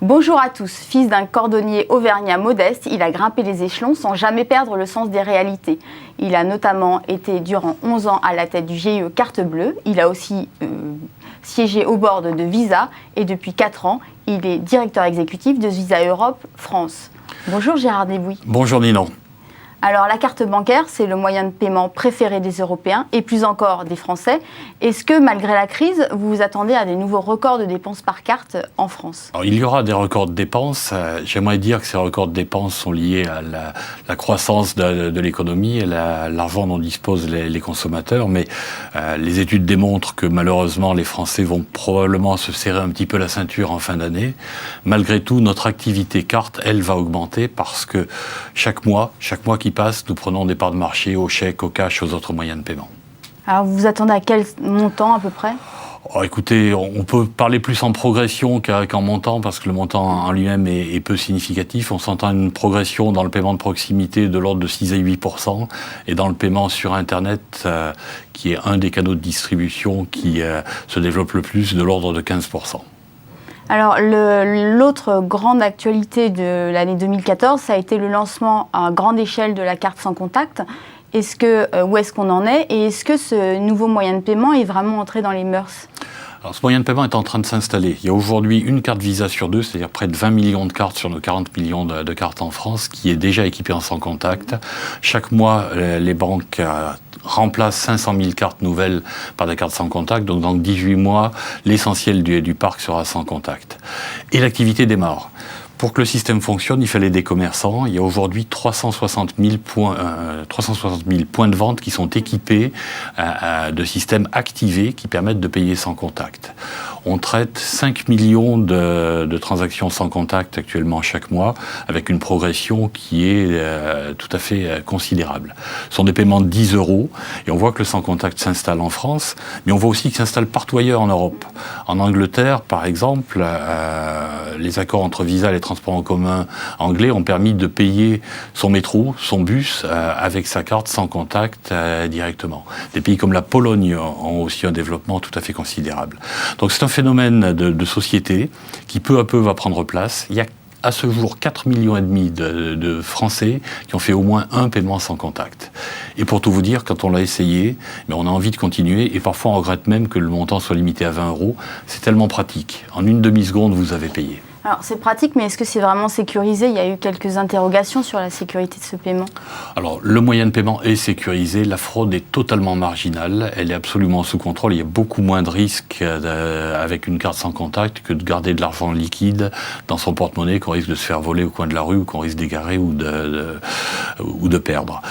Bonjour à tous. Fils d'un cordonnier auvergnat modeste, il a grimpé les échelons sans jamais perdre le sens des réalités. Il a notamment été durant 11 ans à la tête du GIE Carte Bleue. Il a aussi siégé au board de Visa et depuis 4 ans, il est directeur exécutif de Visa Europe France. Bonjour Gérard Desbouis. Bonjour Ninon. Alors la carte bancaire, c'est le moyen de paiement préféré des Européens et plus encore des Français. Est-ce que malgré la crise, vous vous attendez à des nouveaux records de dépenses par carte en France ? Alors, il y aura des records de dépenses. J'aimerais dire que ces records de dépenses sont liés à la croissance de l'économie et l'argent dont disposent les consommateurs. Mais les études démontrent que malheureusement, les Français vont probablement se serrer un petit peu la ceinture en fin d'année. Malgré tout, notre activité carte, elle, va augmenter parce que chaque mois qui passe, nous prenons des parts de marché au chèque, au cash, aux autres moyens de paiement. Alors vous vous attendez à quel montant à peu près ? Écoutez, on peut parler plus en progression qu'en montant, parce que le montant en lui-même est peu significatif. On s'entend une progression dans le paiement de proximité de l'ordre de 6 à 8%, et dans le paiement sur Internet, qui est un des canaux de distribution qui se développe le plus, de l'ordre de 15%. Alors, l'autre grande actualité de l'année 2014, ça a été le lancement à grande échelle de la carte sans contact. Où est-ce qu'on en est et est-ce que ce nouveau moyen de paiement est vraiment entré dans les mœurs ? Alors, ce moyen de paiement est en train de s'installer. Il y a aujourd'hui une carte Visa sur 2, c'est-à-dire près de 20 millions de cartes sur nos 40 millions de cartes en France, qui est déjà équipée en sans contact. Chaque mois, les banques remplacent 500 000 cartes nouvelles par des cartes sans contact. Donc, dans 18 mois, l'essentiel du parc sera sans contact. Et l'activité démarre. Pour que le système fonctionne, il fallait des commerçants. Il y a aujourd'hui 360 000 points de vente qui sont équipés de systèmes activés qui permettent de payer sans contact. On traite 5 millions de transactions sans contact actuellement chaque mois, avec une progression qui est tout à fait considérable. Ce sont des paiements de 10 €, et on voit que le sans contact s'installe en France, mais on voit aussi qu'il s'installe partout ailleurs en Europe. En Angleterre, par exemple, les accords entre Visa et les transports en commun anglais ont permis de payer son métro, son bus, avec sa carte sans contact directement. Des pays comme la Pologne ont aussi un développement tout à fait considérable. Donc c'est un phénomène de société qui peu à peu va prendre place. Il y a à ce jour 4,5 millions de Français qui ont fait au moins un paiement sans contact. Et pour tout vous dire, quand on l'a essayé, mais on a envie de continuer et parfois on regrette même que le montant soit limité à 20 €. C'est tellement pratique. En une demi-seconde, vous avez payé. Alors c'est pratique, mais est-ce que c'est vraiment sécurisé ? Il y a eu quelques interrogations sur la sécurité de ce paiement. Alors le moyen de paiement est sécurisé, la fraude est totalement marginale, elle est absolument sous contrôle, il y a beaucoup moins de risques avec une carte sans contact que de garder de l'argent liquide dans son porte-monnaie qu'on risque de se faire voler au coin de la rue ou qu'on risque d'égarer ou de perdre.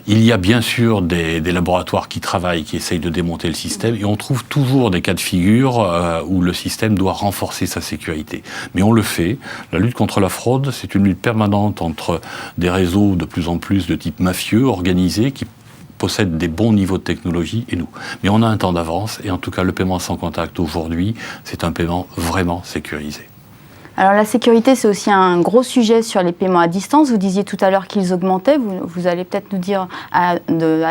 Il y a bien sûr des laboratoires qui travaillent, qui essayent de démonter le système, et on trouve toujours des cas de figure où le système doit renforcer sa sécurité. Mais on le fait. La lutte contre la fraude, c'est une lutte permanente entre des réseaux de plus en plus de type mafieux, organisés, qui possèdent des bons niveaux de technologie, et nous. Mais on a un temps d'avance, et en tout cas, le paiement sans contact aujourd'hui, c'est un paiement vraiment sécurisé. Alors la sécurité, c'est aussi un gros sujet sur les paiements à distance. Vous disiez tout à l'heure qu'ils augmentaient. Vous allez peut-être nous dire à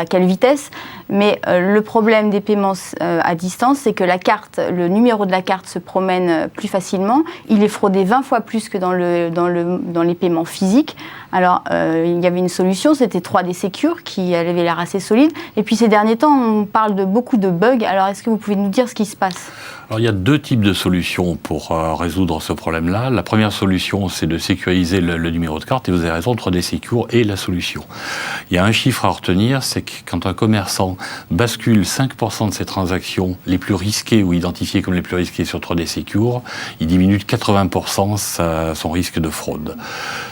quelle vitesse. Mais le problème des paiements à distance, c'est que le numéro de la carte se promène plus facilement. Il est fraudé 20 fois plus que dans les paiements physiques. Alors, il y avait une solution, c'était 3D Secure, qui avait l'air assez solide. Et puis ces derniers temps, on parle de beaucoup de bugs. Alors, est-ce que vous pouvez nous dire ce qui se passe ? Alors, il y a deux types de solutions pour résoudre ce problème-là. La première solution, c'est de sécuriser le numéro de carte. Et vous avez raison, 3D Secure est la solution. Il y a un chiffre à retenir, c'est que quand un commerçant bascule 5% de ses transactions les plus risquées ou identifiées comme les plus risquées sur 3D Secure, il diminue de 80% son risque de fraude.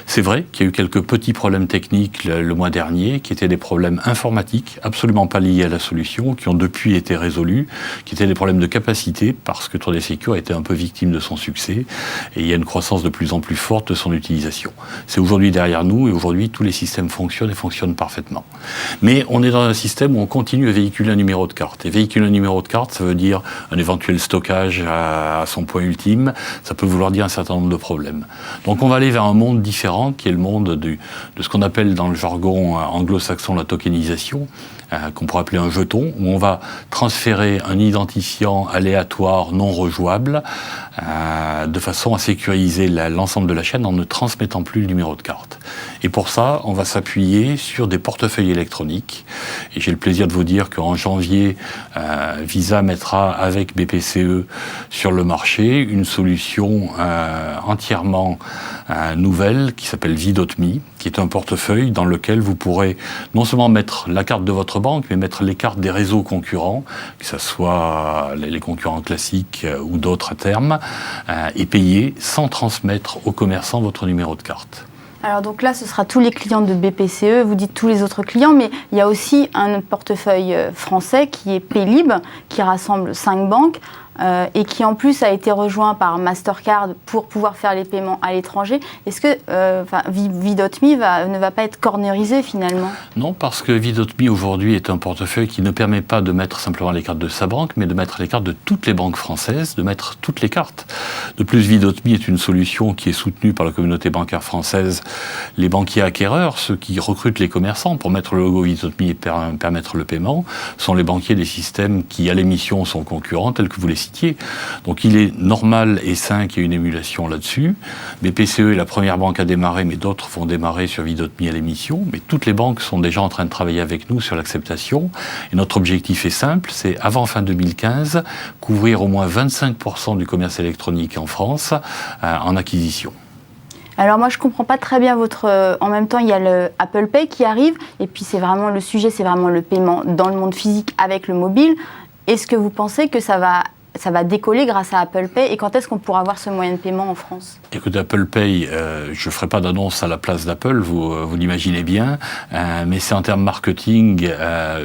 C'est vrai qu'il y a eu quelques petits problèmes techniques le mois dernier, qui étaient des problèmes informatiques, absolument pas liés à la solution, qui ont depuis été résolus, qui étaient des problèmes de capacité, parce que 3D Secure a été un peu victime de son succès, et il y a une croissance de plus en plus forte de son utilisation. C'est aujourd'hui derrière nous, et aujourd'hui tous les systèmes fonctionnent et fonctionnent parfaitement. Mais on est dans un système où on continue à véhiculer un numéro de carte. Et véhiculer un numéro de carte, ça veut dire un éventuel stockage à son point ultime, ça peut vouloir dire un certain nombre de problèmes. Donc on va aller vers un monde différent, qui est le monde de ce qu'on appelle dans le jargon anglo-saxon la tokenisation, qu'on pourrait appeler un jeton, où on va transférer un identifiant aléatoire non rejouable de façon à sécuriser l'ensemble de la chaîne en ne transmettant plus le numéro de carte. Et pour ça, on va s'appuyer sur des portefeuilles électroniques. Et j'ai le plaisir de vous dire qu'en janvier, Visa mettra avec BPCE sur le marché une solution entièrement nouvelle qui s'appelle Vidotme, qui est un portefeuille dans lequel vous pourrez non seulement mettre la carte de votre banque, mais mettre les cartes des réseaux concurrents, que ce soit les concurrents classiques ou d'autres à terme, et payer sans transmettre aux commerçants votre numéro de carte. Alors donc là, ce sera tous les clients de BPCE, vous dites tous les autres clients, mais il y a aussi un portefeuille français qui est Paylib, qui rassemble 5 banques et qui en plus a été rejoint par Mastercard pour pouvoir faire les paiements à l'étranger. Est-ce que Vidotme ne va pas être cornerisé finalement? Non, parce que Vidotme aujourd'hui est un portefeuille qui ne permet pas de mettre simplement les cartes de sa banque, mais de mettre les cartes de toutes les banques françaises, de mettre toutes les cartes. De plus, Vidotme est une solution qui est soutenue par la communauté bancaire française. Les banquiers acquéreurs, ceux qui recrutent les commerçants pour mettre le logo Vidotme et permettre le paiement, sont les banquiers des systèmes qui, à l'émission, sont concurrents, tels que vous les citiez. Donc il est normal et sain qu'il y ait une émulation là-dessus. BPCE est la première banque à démarrer, mais d'autres vont démarrer sur Vidotme à l'émission. Mais toutes les banques sont déjà en train de travailler avec nous sur l'acceptation. Et notre objectif est simple, c'est avant fin 2015, couvrir au moins 25% du commerce électronique en France en acquisition. Alors moi je comprends pas très bien en même temps il y a le Apple Pay qui arrive et puis c'est vraiment le sujet, c'est vraiment le paiement dans le monde physique avec le mobile. Est-ce que vous pensez que ça va décoller grâce à Apple Pay et quand est-ce qu'on pourra avoir ce moyen de paiement en France? Écoutez, Apple Pay, je ne ferai pas d'annonce à la place d'Apple, vous l'imaginez bien, mais c'est en termes marketing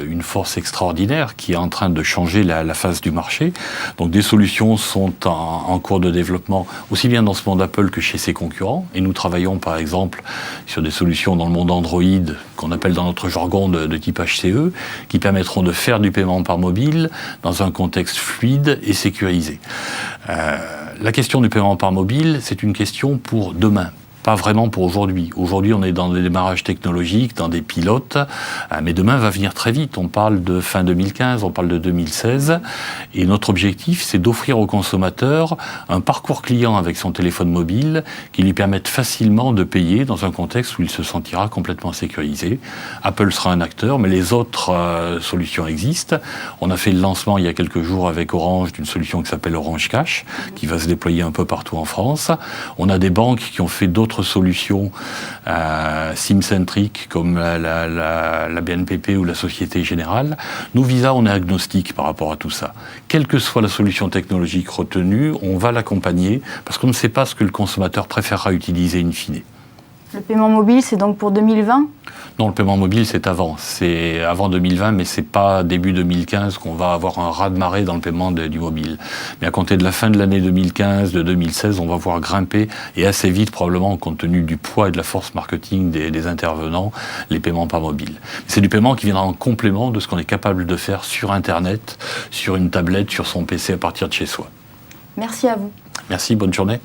une force extraordinaire qui est en train de changer la face du marché. Donc des solutions sont en cours de développement, aussi bien dans ce monde Apple que chez ses concurrents. Et nous travaillons par exemple sur des solutions dans le monde Android, qu'on appelle dans notre jargon de type HCE, qui permettront de faire du paiement par mobile dans un contexte fluide et sécurisé. La question du paiement par mobile, c'est une question pour demain. Pas vraiment pour aujourd'hui. Aujourd'hui, on est dans des démarrages technologiques, dans des pilotes, mais demain va venir très vite. On parle de fin 2015, on parle de 2016, et notre objectif, c'est d'offrir au consommateur un parcours client avec son téléphone mobile qui lui permette facilement de payer dans un contexte où il se sentira complètement sécurisé. Apple sera un acteur, mais les autres solutions existent. On a fait le lancement il y a quelques jours avec Orange d'une solution qui s'appelle Orange Cash, qui va se déployer un peu partout en France. On a des banques qui ont fait d'autres solutions SIM-centriques comme la BNPP ou la Société Générale. Nous, Visa, on est agnostique par rapport à tout ça. Quelle que soit la solution technologique retenue, on va l'accompagner parce qu'on ne sait pas ce que le consommateur préférera utiliser in fine. Le paiement mobile, c'est donc pour 2020 ? Non, le paiement mobile, c'est avant. C'est avant 2020, mais c'est pas début 2015 qu'on va avoir un raz-de-marée dans le paiement du mobile. Mais à compter de la fin de l'année 2015, de 2016, on va voir grimper, et assez vite, probablement, compte tenu du poids et de la force marketing des intervenants, les paiements par mobile. C'est du paiement qui viendra en complément de ce qu'on est capable de faire sur Internet, sur une tablette, sur son PC à partir de chez soi. Merci à vous. Merci, bonne journée.